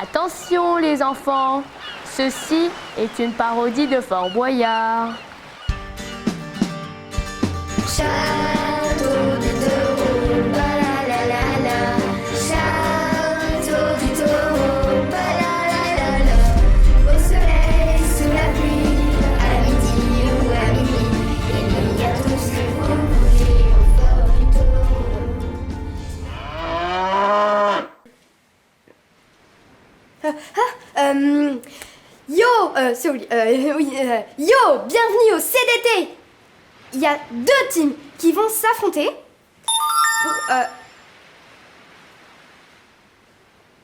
Attention les enfants, ceci est une parodie de Fort Boyard. Château du taureau, balalalala. Château du taureau, balalalala. Au soleil, sous la pluie, à midi ou à minuit, il y a tout ce que vous voulez au fort du taureau. Yo, bienvenue au CDT. Il y a 2 teams qui vont s'affronter pour...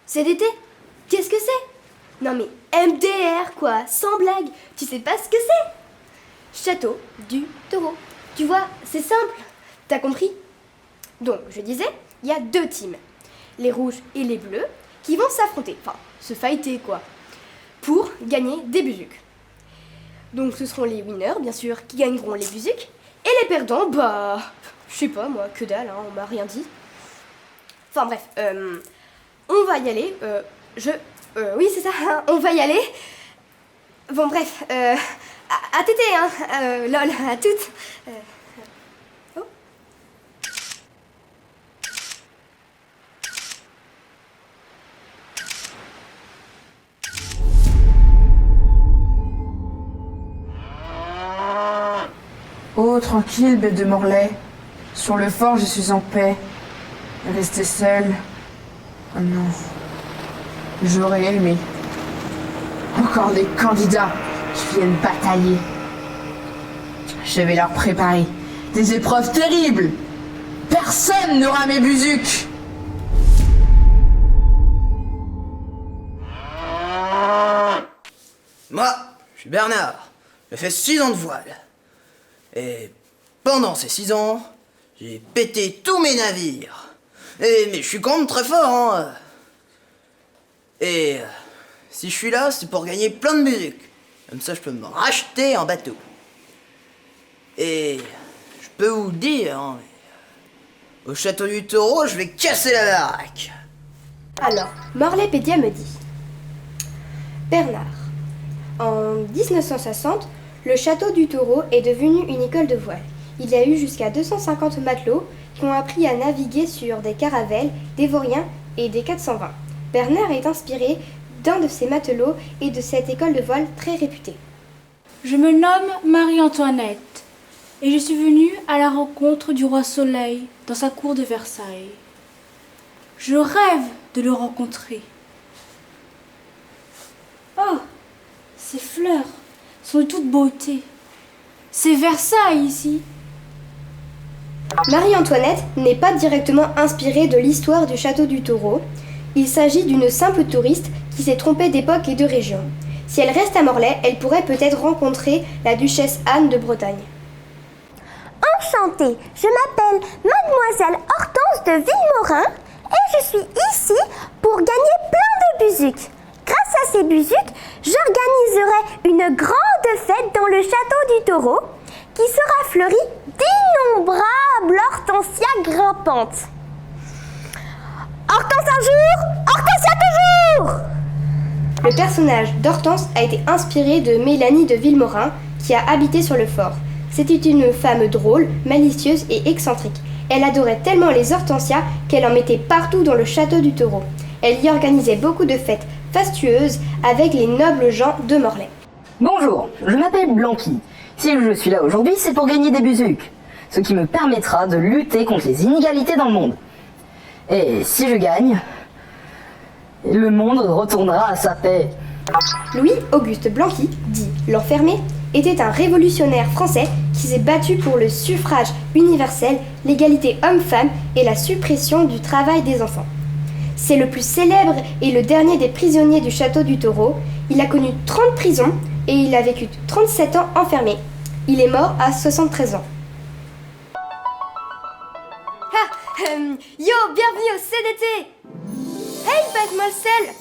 CDT? Qu'est-ce que c'est? Non mais MDR quoi, sans blague. Tu sais pas ce que c'est? Château du taureau. Tu vois, c'est simple. T'as compris? Donc, je disais, il y a 2 teams. Les rouges et les bleus qui vont s'affronter. Enfin, se fighter quoi. Pour gagner des buzuks. Donc ce seront les winners, bien sûr, qui gagneront les buzuks. Et les perdants, bah... Je sais pas, moi, que dalle, hein, on m'a rien dit. Enfin bref, on va y aller. Oui, c'est ça, hein, on va y aller. Bon bref, à tété, hein. Lol, à toutes. Oh. Oh, tranquille, bête de Morlaix. Sur le fort, je suis en paix. Rester seul. Oh non. J'aurais aimé. Encore des candidats qui viennent batailler. Je vais leur préparer des épreuves terribles. Personne n'aura mes buzuks. Moi, je suis Bernard. J'ai fait 6 ans de voile. Et pendant ces 6 ans, j'ai pété tous mes navires. Mais je suis quand même très fort, hein. Et si je suis là, c'est pour gagner plein de buzuks. Comme ça, je peux me racheter un bateau. Et je peux vous le dire, hein, au château du taureau, je vais casser la baraque. Alors, Morlaix-Pédia me dit: Bernard, en 1960, le château du taureau est devenu une école de voile. Il y a eu jusqu'à 250 matelots qui ont appris à naviguer sur des caravelles, des vauriens et des 420. Bernard est inspiré d'un de ces matelots et de cette école de voile très réputée. Je me nomme Marie-Antoinette et je suis venue à la rencontre du roi Soleil dans sa cour de Versailles. Je rêve de le rencontrer. Oh, ces fleurs sont de toute beauté. C'est Versailles ici. Marie-Antoinette n'est pas directement inspirée de l'histoire du château du taureau. Il s'agit d'une simple touriste qui s'est trompée d'époque et de région. Si elle reste à Morlaix, elle pourrait peut-être rencontrer la duchesse Anne de Bretagne. Enchantée, je m'appelle Mademoiselle Hortense de Villemorin et je suis ici pour gagner plein de buzuks. Grâce à ces buzuks, j'organiserai une grande fête dans le château du taureau qui sera fleurie d'innombrables hortensias grimpantes. Hortense un jour, Hortensia toujours! Le personnage d'Hortense a été inspiré de Mélanie de Villemorin qui a habité sur le fort. C'était une femme drôle, malicieuse et excentrique. Elle adorait tellement les hortensias qu'elle en mettait partout dans le château du taureau. Elle y organisait beaucoup de fêtes fastueuses avec les nobles gens de Morlaix. Bonjour, je m'appelle Blanqui. Si je suis là aujourd'hui, c'est pour gagner des buzuks, ce qui me permettra de lutter contre les inégalités dans le monde. Et si je gagne, le monde retournera à sa paix. Louis-Auguste Blanqui, dit l'Enfermé, était un révolutionnaire français qui s'est battu pour le suffrage universel, l'égalité homme-femme et la suppression du travail des enfants. C'est le plus célèbre et le dernier des prisonniers du château du taureau. Il a connu 30 prisons et il a vécu 37 ans enfermé. Il est mort à 73 ans. Yo, bienvenue au CDT! Hey, Mademoiselle!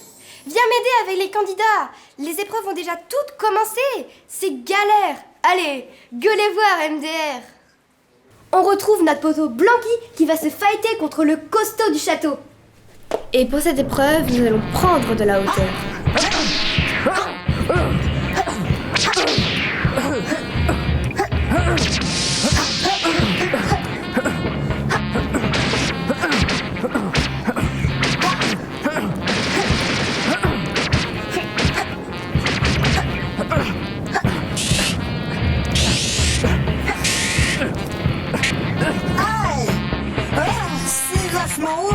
Viens m'aider avec les candidats! Les épreuves ont déjà toutes commencé! C'est galère! Allez, gueulez voir, MDR! On retrouve notre poteau Blanqui qui va se fighter contre le costaud du château. Et pour cette épreuve, nous allons prendre de la hauteur. C'est vachement haut.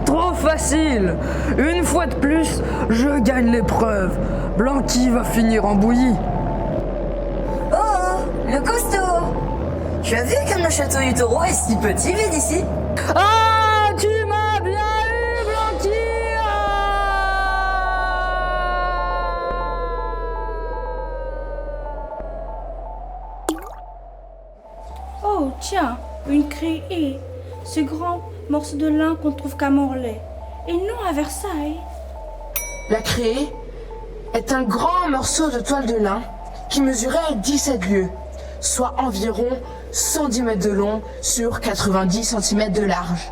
Trop facile! Une fois de plus, je gagne l'épreuve. Blanqui va finir en bouillie. Oh, le costaud. Tu as vu comme le château du taureau est si petit vu d'ici? Ah, tu m'as bien eu, Blanqui! Oh, tiens, une criée. Ce grand morceau de lin qu'on trouve qu'à Morlaix. Et non à Versailles. La créée est un grand morceau de toile de lin qui mesurait 17 lieues, soit environ 110 mètres de long sur 90 cm de large.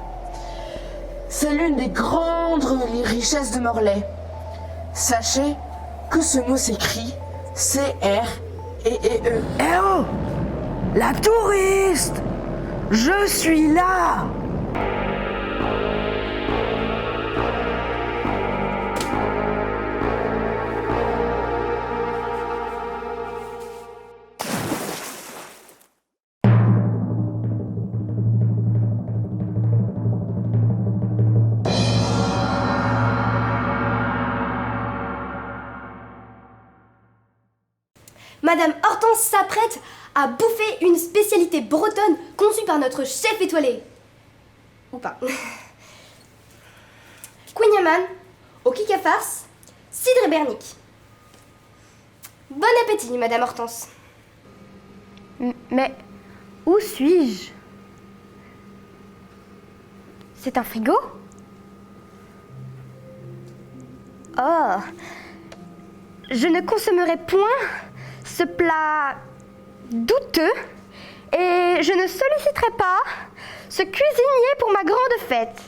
C'est l'une des grandes richesses de Morlaix. Sachez que ce mot s'écrit C-R-E-E-E. Eh oh! La touriste! Je suis là! Madame Hortense s'apprête à bouffer une spécialité bretonne conçue par notre chef étoilé. Ou pas. Queen au kick à farce, cidre et bernique. Bon appétit, Madame Hortense. Mais où suis-je? C'est un frigo? Oh, je ne consommerai point ce plat douteux et je ne solliciterai pas ce cuisinier pour ma grande fête.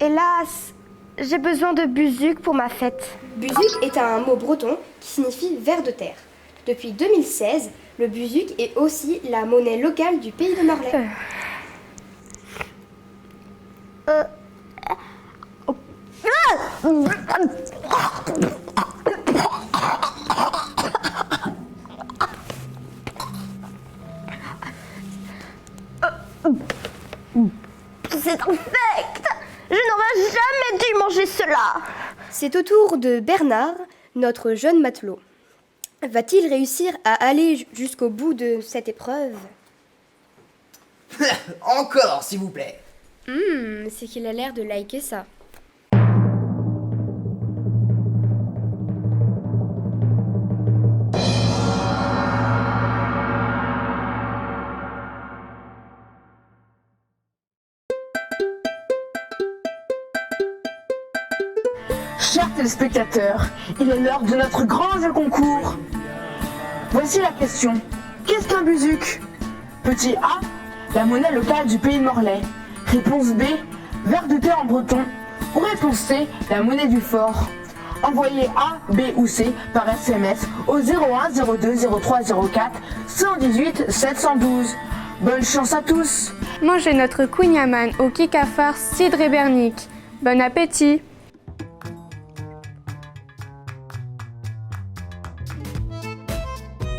Hélas, j'ai besoin de buzuc pour ma fête. Buzuc est un mot breton qui signifie ver de terre. Depuis 2016, le buzuc est aussi la monnaie locale du pays de Morlaix. C'est infect! Je n'aurais jamais dû manger cela! C'est au tour de Bernard, notre jeune matelot. Va-t-il réussir à aller jusqu'au bout de cette épreuve? Encore, s'il vous plaît. C'est qu'il a l'air de liker ça. Chers téléspectateurs, il est l'heure de notre grand jeu concours. Voici la question. Qu'est-ce qu'un buzuc? Petit A, la monnaie locale du pays de Morlaix. Réponse B, ver de terre en breton. Ou réponse C, la monnaie du fort. Envoyez A, B ou C par SMS au 01 02 03 04 118 712. Bonne chance à tous. Mangez notre Queen au kick à farce, cidre et bernique. Bon appétit!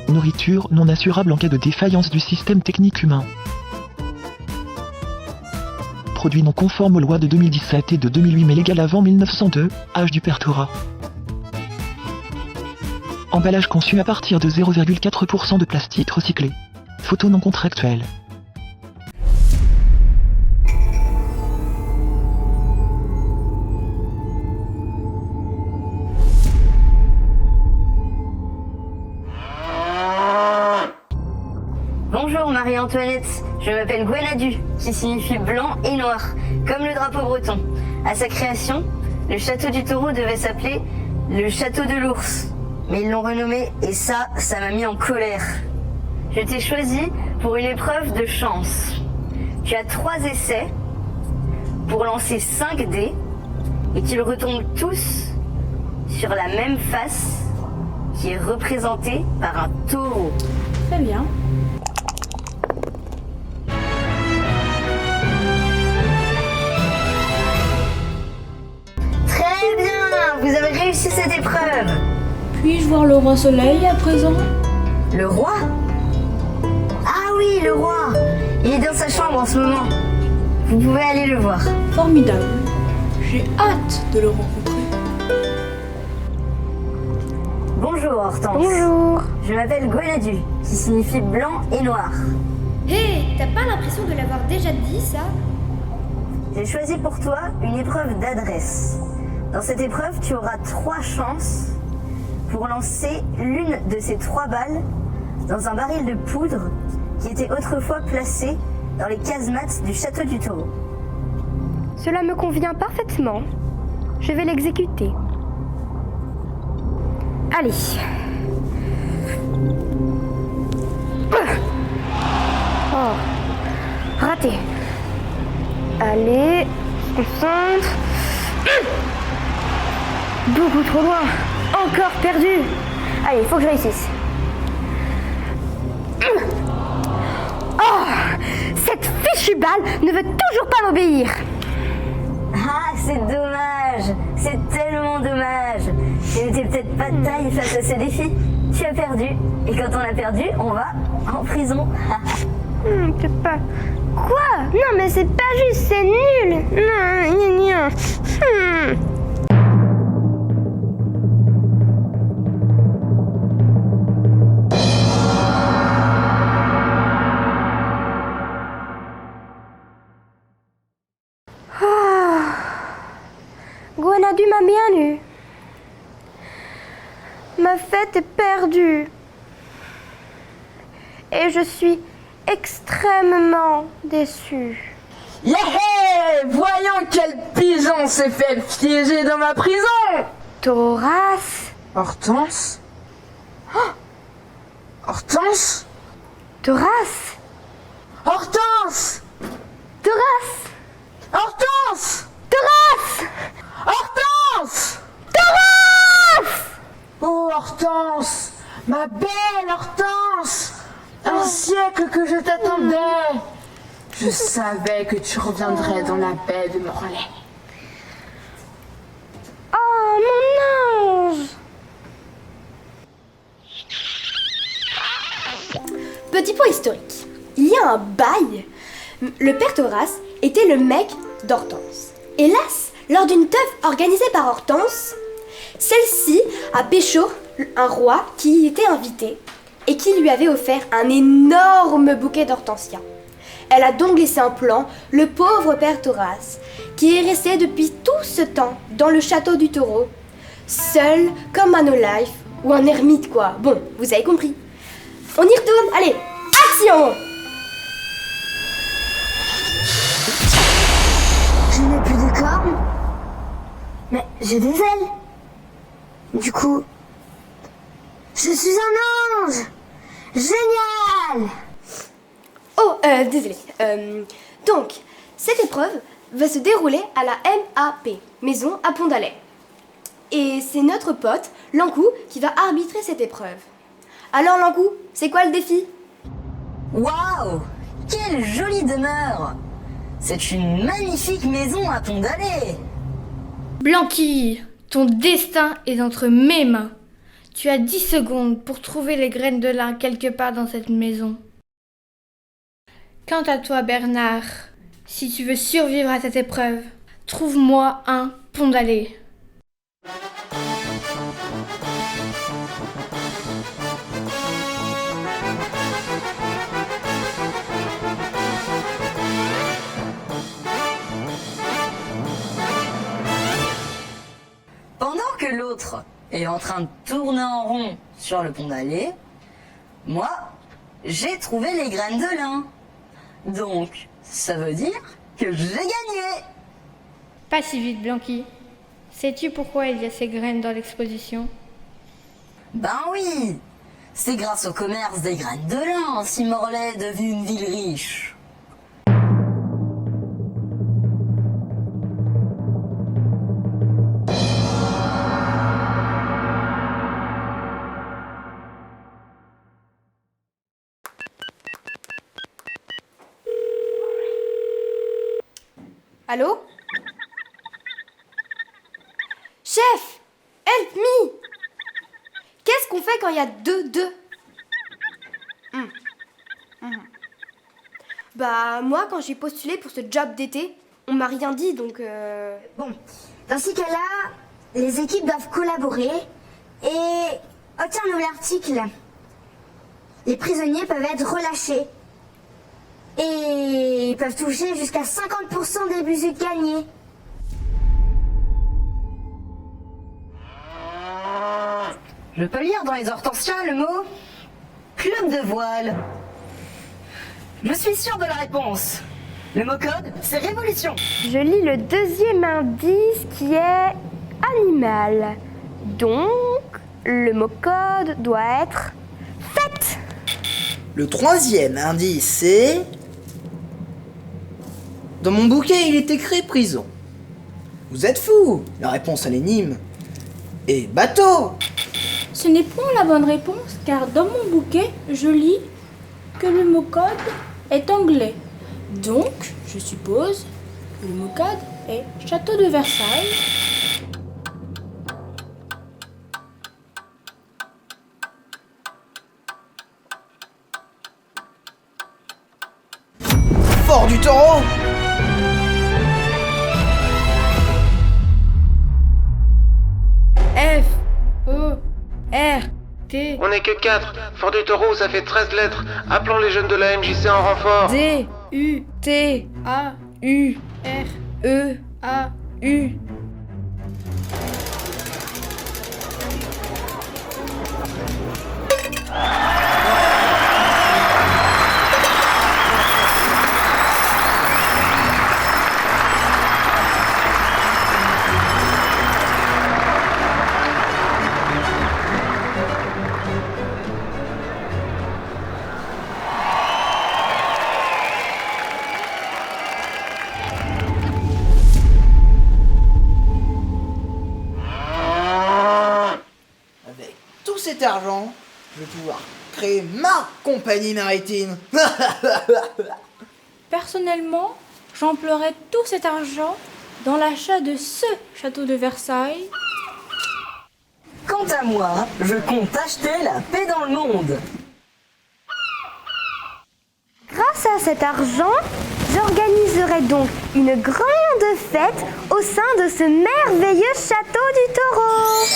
Nourriture non assurable en cas de défaillance du système technique humain. Produit non conforme aux lois de 2017 et de 2008 mais légal avant 1902, âge du Pertora. Emballage conçu à partir de 0,4% de plastique recyclé. Photo non contractuelle. Bonjour Marie-Antoinette, je m'appelle Gwenadu, qui signifie blanc et noir, comme le drapeau breton. À sa création, le château du taureau devait s'appeler le château de l'ours. Mais ils l'ont renommé et ça m'a mis en colère. Je t'ai choisi pour une épreuve de chance. Tu as 3 essais pour lancer 5 dés et qu'ils retombent tous sur la même face qui est représentée par un taureau. Très bien. Très bien, vous avez réussi cette épreuve. Puis-je voir le roi soleil à présent? Le roi? Ah oui, le roi. Il est dans sa chambre en ce moment. Vous pouvez aller le voir. Formidable. J'ai hâte de le rencontrer. Bonjour Hortense. Bonjour. Je m'appelle Gwenadu, qui signifie blanc et noir. Hé, t'as pas l'impression de l'avoir déjà dit, ça? J'ai choisi pour toi une épreuve d'adresse. Dans cette épreuve, tu auras 3 chances pour lancer l'une de ces 3 balles dans un baril de poudre qui était autrefois placé dans les casemates du château du Taureau. Cela me convient parfaitement. Je vais l'exécuter. Allez. Oh. Raté. Allez, concentre. Beaucoup trop loin. Encore perdu. Allez, il faut que je réussisse. Oh, cette fichue balle ne veut toujours pas m'obéir. Ah, c'est dommage. C'est tellement dommage. Tu n'étais peut-être pas de taille face à ce défi. Tu as perdu. Et quand on a perdu, on va en prison. C'est pas... Quoi? Non, mais c'est pas juste, c'est nul. Non, gna, gna. Gwenadu m'a bien eu. Ma fête est perdue. Et je suis extrêmement déçue. Yeah! Voyons quel pigeon s'est fait piéger dans ma prison! Thoras. Hortense? Oh! Hortense? Thoras. Hortense! Thoras. Hortense! Thoras. Hortense! Thoras. Oh Hortense! Ma belle Hortense! Un siècle que je t'attendais! Je savais que tu reviendrais dans la baie de Morlaix. Oh, mon ange! Petit point historique. Il y a un bail. Le père Thoras était le mec d'Hortense. Hélas, lors d'une teuf organisée par Hortense, celle-ci a pécho un roi qui y était invité et qui lui avait offert un énorme bouquet d'hortensias. Elle a donc laissé un plan, le pauvre père Thoras, qui est resté depuis tout ce temps dans le château du Taureau, seul comme un no-life ou un ermite quoi. Bon, vous avez compris. On y retourne, allez, action! Je n'ai plus de cornes, mais j'ai des ailes. Du coup, je suis un ange! Génial! Oh, désolé. Donc, cette épreuve va se dérouler à la MAP, Maison à Pont-d'Alais. Et c'est notre pote, Lankou, qui va arbitrer cette épreuve. Alors, Lankou, c'est quoi le défi? Waouh! Quelle jolie demeure! C'est une magnifique maison à Pont-d'Alais! Blanqui, ton destin est entre mes mains. Tu as 10 secondes pour trouver les graines de lin quelque part dans cette maison. Quant à toi, Bernard, si tu veux survivre à cette épreuve, trouve-moi un Pont-d'Alais. Pendant que l'autre est en train de tourner en rond sur le Pont-d'Alais, moi, j'ai trouvé les graines de lin. Donc, ça veut dire que j'ai gagné. Pas si vite, Blanqui. Sais-tu pourquoi il y a ces graines dans l'exposition? Ben oui, c'est grâce au commerce des graines de lin si Morlaix est devenu une ville riche. Allô? Chef! Help me! Qu'est-ce qu'on fait quand il y a deux? Bah, moi, quand j'ai postulé pour ce job d'été, on m'a rien dit, donc Bon, dans ces cas-là, les équipes doivent collaborer et... Oh tiens, un nouvel article. Les prisonniers peuvent être relâchés. Et ils peuvent toucher jusqu'à 50% des busuques gagnés. Je peux lire dans les hortensias le mot club de voile. Je suis sûre de la réponse. Le mot code, c'est révolution. je lis le deuxième indice qui est animal. Donc, le mot code doit être fête. Le troisième indice, c'est... Dans mon bouquet, il est écrit prison. Vous êtes fous. La réponse à l'énigme est bateau. Ce n'est point la bonne réponse car dans mon bouquet, je lis que le mot code est anglais. Donc, je suppose que le mot code est Château de Versailles. Fort du taureau. F, O, R, T, On n'est que 4. Fort du taureau, ça fait 13 lettres. Appelons les jeunes de la MJC en renfort. D, U, T, A, U, R, E, A, U. Avec tout cet argent, je vais pouvoir créer ma compagnie maritime. Personnellement, j'emploierais tout cet argent dans l'achat de ce château de Versailles. Quant à moi, je compte acheter la paix dans le monde. Grâce à cet argent, j'organiserai donc une grande fête au sein de ce merveilleux château du taureau.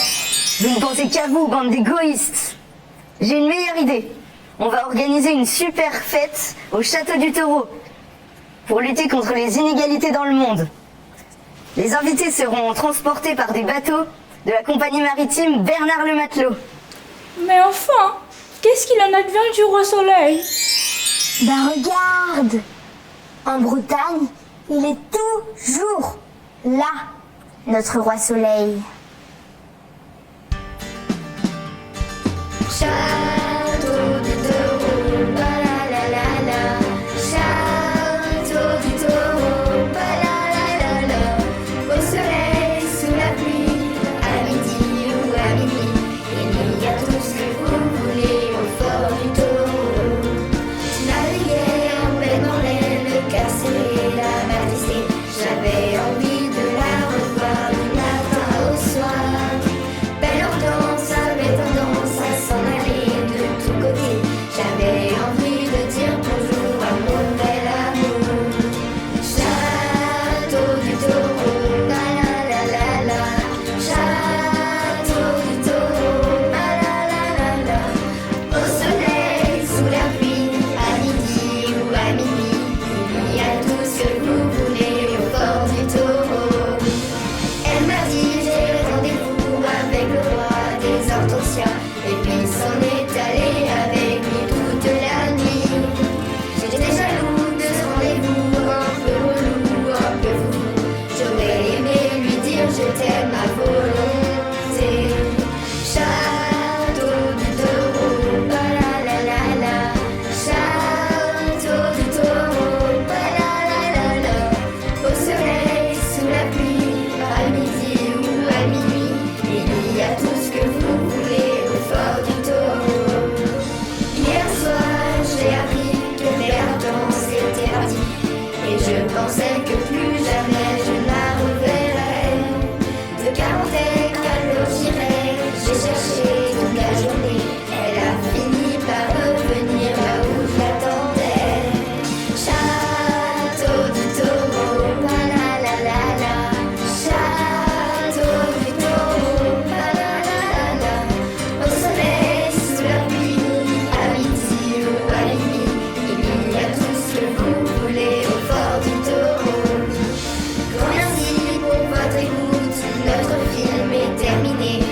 Vous ne pensez qu'à vous, bande d'égoïstes. J'ai une meilleure idée. On va organiser une super fête au château du taureau pour lutter contre les inégalités dans le monde. Les invités seront transportés par des bateaux de la compagnie maritime Bernard le Matelot. Mais enfin, qu'est-ce qu'il en advient du roi Soleil? Bah regarde, en Bretagne, il est toujours là, notre roi soleil. Château du taureau, balalalala. Château du taureau, balalalala. Au soleil, sous la pluie, à midi ou à minuit, il y a tout ce que vous voulez au fort du taureau. Naviguer en paix dans l'aile, casser la m'attrister. J'avais envie de la revoir du matin au soir. est terminée.